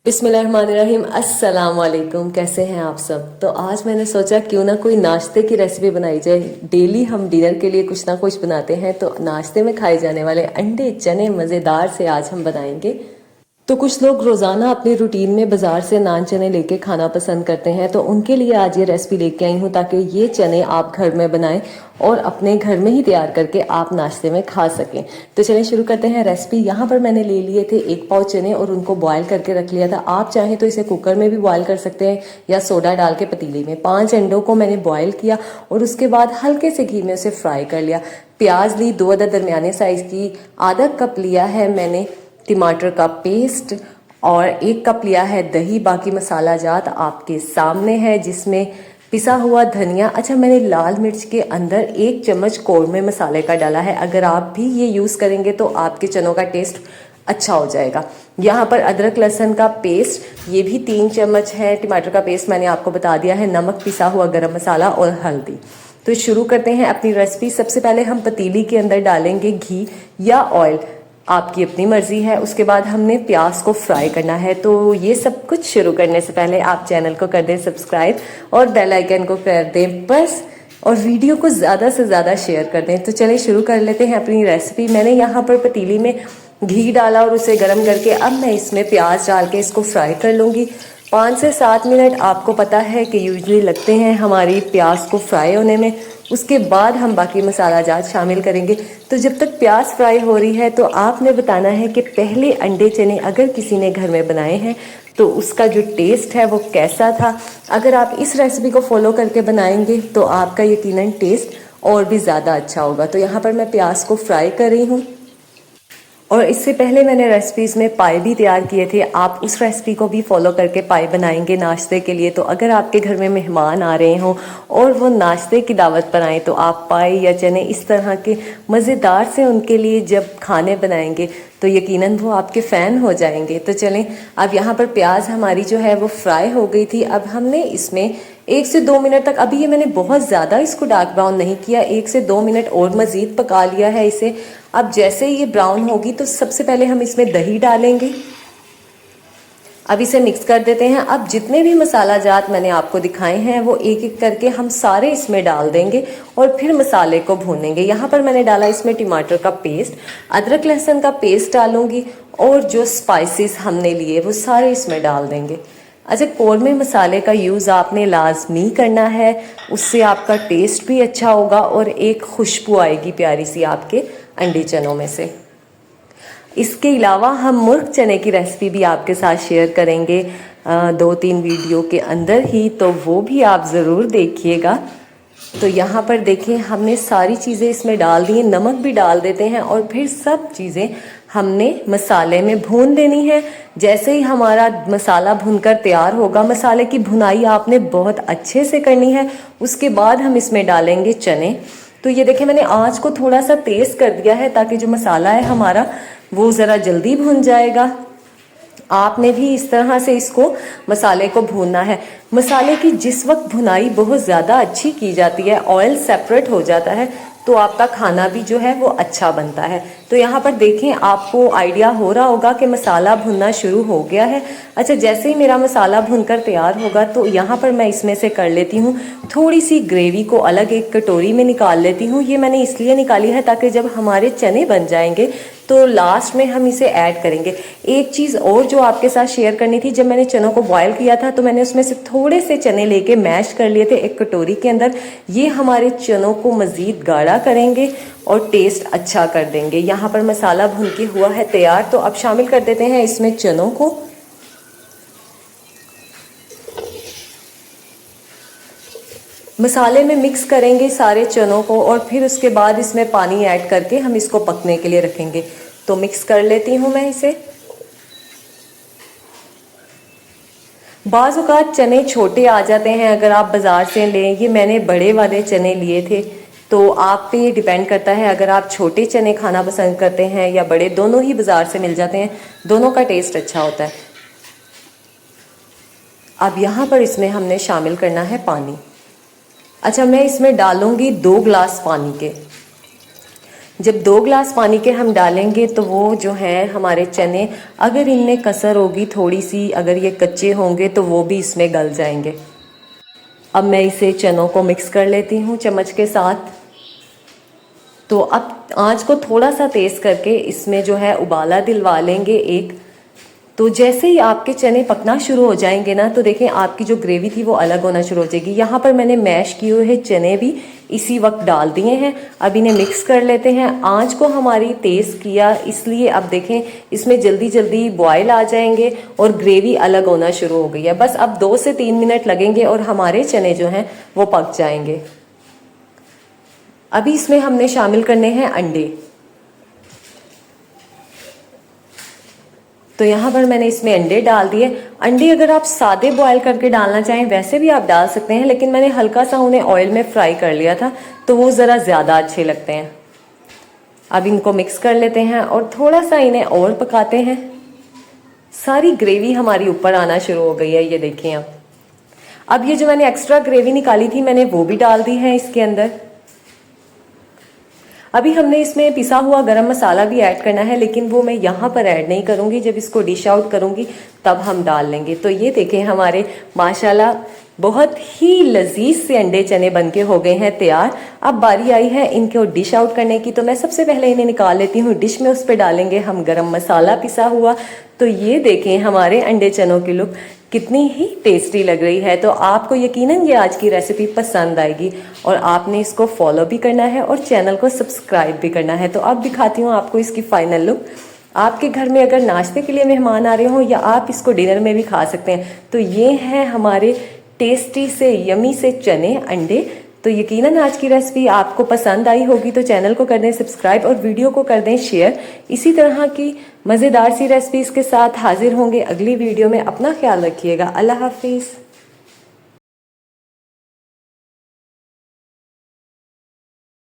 बिस्मिल्लाहिर्रहमानिर्रहीम। अस्सलाम वालेकुम। कैसे हैं आप सब। तो आज मैंने सोचा क्यों ना कोई नाश्ते की रेसिपी बनाई जाए। डेली हम डिनर के लिए कुछ ना कुछ बनाते हैं, तो नाश्ते में खाए जाने वाले अंडे चने मज़ेदार से आज हम बनाएंगे। तो कुछ लोग रोज़ाना अपनी रूटीन में बाज़ार से नान चने लेके खाना पसंद करते हैं, तो उनके लिए आज ये रेसिपी लेके आई हूँ ताकि ये चने आप घर में बनाएं और अपने घर में ही तैयार करके आप नाश्ते में खा सकें। तो चलिए शुरू करते हैं रेसिपी। यहाँ पर मैंने ले लिए थे 1 पाव चने और उनको बॉयल करके रख लिया था। आप चाहें तो इसे कुकर में भी बॉयल कर सकते हैं या सोडा डाल के पतीले में। 5 अंडों को मैंने बॉयल किया और उसके बाद हल्के से घी में उसे फ्राई कर लिया। प्याज ली 2 अदद दरमियाने साइज़ की। आधा कप लिया है मैंने टमाटर का पेस्ट और 1 कप लिया है दही। बाकी मसाला जात आपके सामने है, जिसमें पिसा हुआ धनिया। अच्छा, मैंने लाल मिर्च के अंदर 1 चम्मच कौरमे मसाले का डाला है। अगर आप भी ये यूज़ करेंगे तो आपके चनों का टेस्ट अच्छा हो जाएगा। यहाँ पर अदरक लहसुन का पेस्ट, ये भी 3 चम्मच है। टमाटर का पेस्ट मैंने आपको बता दिया है। नमक, पिसा हुआ गरम मसाला और हल्दी। तो शुरू करते हैं अपनी रेसिपी। सबसे पहले हम पतीली के अंदर डालेंगे घी या ऑयल, आपकी अपनी मर्जी है। उसके बाद हमने प्याज को फ्राई करना है। तो ये सब कुछ शुरू करने से पहले आप चैनल को कर दें सब्सक्राइब और बेल आइकन को कर दें बस, और वीडियो को ज़्यादा से ज़्यादा शेयर कर दें। तो चलिए शुरू कर लेते हैं अपनी रेसिपी। मैंने यहाँ पर पतीली में घी डाला और उसे गर्म करके अब मैं इसमें प्याज डाल के इसको फ्राई कर लूँगी। 5 से 7 मिनट आपको पता है कि यूजली लगते हैं हमारी प्याज को फ्राई होने में। उसके बाद हम बाकी मसाला जात शामिल करेंगे। तो जब तक प्याज फ्राई हो रही है तो आपने बताना है कि पहले अंडे चने अगर किसी ने घर में बनाए हैं तो उसका जो टेस्ट है वो कैसा था। अगर आप इस रेसिपी को फॉलो करके बनाएंगे तो आपका यकीनन टेस्ट और भी ज़्यादा अच्छा होगा। तो यहाँ पर मैं प्याज को फ्राई कर रही हूँ और इससे पहले मैंने रेसिपीज़ में पाए भी तैयार किए थे। आप उस रेसिपी को भी फॉलो करके पाए बनाएंगे नाश्ते के लिए। तो अगर आपके घर में मेहमान आ रहे हों और वो नाश्ते की दावत पर आएँ तो आप पाए या चने इस तरह के मज़ेदार से उनके लिए जब खाने बनाएंगे तो यकीनन वो आपके फ़ैन हो जाएंगे। तो चलें, अब यहाँ पर प्याज हमारी जो है वो फ्राई हो गई थी। अब हमने इसमें 1 से 2 मिनट तक, अभी ये मैंने बहुत ज़्यादा इसको डार्क ब्राउन नहीं किया, 1 से 2 मिनट और मज़ीद पका लिया है इसे। अब जैसे ये ब्राउन होगी तो सबसे पहले हम इसमें दही डालेंगे। अब इसे मिक्स कर देते हैं। अब जितने भी मसाला जात मैंने आपको दिखाए हैं वो एक एक करके हम सारे इसमें डाल देंगे और फिर मसाले को भूनेंगे। यहाँ पर मैंने डाला इसमें टमाटर का पेस्ट, अदरक लहसुन का पेस्ट डालूंगी और जो स्पाइसेस हमने लिए वो सारे इसमें डाल देंगे। अच्छा, कौरमे मसाले का यूज़ आपने लाजमी करना है, उससे आपका टेस्ट भी अच्छा होगा और एक खुशबू आएगी प्यारी सी आपके अंडे चनों में से। इसके अलावा हम मुर्ग चने की रेसिपी भी आपके साथ शेयर करेंगे 2-3 वीडियो के अंदर ही, तो वो भी आप ज़रूर देखिएगा। तो यहाँ पर देखें, हमने सारी चीज़ें इसमें डाल दी, नमक भी डाल देते हैं और फिर सब चीज़ें हमने मसाले में भून देनी है। जैसे ही हमारा मसाला भूनकर तैयार होगा, मसाले की भुनाई आपने बहुत अच्छे से करनी है। उसके बाद हम इसमें डालेंगे चने। तो ये देखें, मैंने आँच को थोड़ा सा तेज़ कर दिया है ताकि जो मसाला है हमारा वो ज़रा जल्दी भुन जाएगा। आपने भी इस तरह से इसको मसाले को भूनना है। मसाले की जिस वक्त भुनाई बहुत ज़्यादा अच्छी की जाती है, ऑयल सेपरेट हो जाता है, तो आपका खाना भी जो है वो अच्छा बनता है। तो यहाँ पर देखें, आपको आइडिया हो रहा होगा कि मसाला भुनना शुरू हो गया है। अच्छा, जैसे ही मेरा मसाला भुनकर तैयार होगा तो यहाँ पर मैं इसमें से कर लेती हूँ थोड़ी सी ग्रेवी को अलग एक कटोरी में निकाल लेती हूँ। ये मैंने इसलिए निकाली है ताकि जब हमारे चने बन जाएंगे तो लास्ट में हम इसे ऐड करेंगे। एक चीज़ और जो आपके साथ शेयर करनी थी, जब मैंने चनों को बॉयल किया था तो मैंने उसमें से थोड़े से चने लेके मैश कर लिए थे एक कटोरी के अंदर। ये हमारे चनों को मज़ीद गाढ़ा करेंगे और टेस्ट अच्छा कर देंगे। यहाँ पर मसाला भून के हुआ है तैयार, तो अब शामिल कर देते हैं इसमें चनों को। मसाले में मिक्स करेंगे सारे चनों को और फिर उसके बाद इसमें पानी ऐड करके हम इसको पकने के लिए रखेंगे। तो मिक्स कर लेती हूँ मैं इसे। बाज़ औक़ात चने छोटे आ जाते हैं अगर आप बाज़ार से लें। ये मैंने बड़े वाले चने लिए थे, तो आप पे ये डिपेंड करता है। अगर आप छोटे चने खाना पसंद करते हैं या बड़े, दोनों ही बाज़ार से मिल जाते हैं, दोनों का टेस्ट अच्छा होता है। अब यहाँ पर इसमें हमने शामिल करना है पानी। अच्छा, मैं इसमें डालूंगी 2 गिलास पानी के। जब 2 ग्लास पानी के हम डालेंगे तो वो जो है हमारे चने, अगर इनमें कसर होगी थोड़ी सी, अगर ये कच्चे होंगे तो वो भी इसमें गल जाएंगे। अब मैं इसे चनों को मिक्स कर लेती हूँ चम्मच के साथ। तो अब आंच को थोड़ा सा तेज़ करके इसमें जो है उबाला दिलवा लेंगे एक। तो जैसे ही आपके चने पकना शुरू हो जाएंगे ना, तो देखें आपकी जो ग्रेवी थी वो अलग होना शुरू हो जाएगी। यहाँ पर मैंने मैश किए हुए चने भी इसी वक्त डाल दिए हैं। अब इन्हें मिक्स कर लेते हैं। आंच को हमारी तेज़ किया, इसलिए अब देखें इसमें जल्दी जल्दी बॉयल आ जाएंगे और ग्रेवी अलग होना शुरू हो गई है। बस अब 2 से 3 मिनट लगेंगे और हमारे चने जो हैं वो पक जाएंगे। अभी इसमें हमने शामिल करने हैं अंडे। तो यहाँ पर मैंने इसमें अंडे डाल दिए। अंडे अगर आप सादे बॉयल करके डालना चाहें वैसे भी आप डाल सकते हैं, लेकिन मैंने हल्का सा उन्हें ऑयल में फ्राई कर लिया था तो वो ज़रा ज़्यादा अच्छे लगते हैं। अब इनको मिक्स कर लेते हैं और थोड़ा सा इन्हें और पकाते हैं। सारी ग्रेवी हमारी ऊपर आना शुरू हो गई है, ये देखिए आप। अब ये जो मैंने एक्स्ट्रा ग्रेवी निकाली थी मैंने वो भी डाल दी है इसके अंदर। अभी हमने इसमें पिसा हुआ गरम मसाला भी ऐड करना है, लेकिन वो मैं यहाँ पर ऐड नहीं करूँगी, जब इसको डिश आउट करूँगी तब हम डाल लेंगे। तो ये देखें हमारे माशाल्लाह बहुत ही लजीज से अंडे चने बनके हो गए हैं तैयार। अब बारी आई है इनको डिश आउट करने की। तो मैं सबसे पहले इन्हें निकाल लेती हूँ डिश में। उस पर डालेंगे हम गरम मसाला पिसा हुआ। तो ये देखें हमारे अंडे चनों की लुक कितनी ही टेस्टी लग रही है। तो आपको यकीनन ये आज की रेसिपी पसंद आएगी और आपने इसको फॉलो भी करना है और चैनल को सब्सक्राइब भी करना है। तो अब दिखाती हूँ आपको इसकी फाइनल लुक। आपके घर में अगर नाश्ते के लिए मेहमान आ रहे हो या आप इसको डिनर में भी खा सकते हैं। तो ये हैं हमारे टेस्टी से यमी से चने अंडे। तो यकीनन आज की रेसिपी आपको पसंद आई होगी। तो चैनल को कर दें सब्सक्राइब और वीडियो को कर दें शेयर। इसी तरह की मज़ेदार सी रेसिपीज़ के साथ हाजिर होंगे अगली वीडियो में। अपना ख्याल रखिएगा। अल्लाह हाफिज़।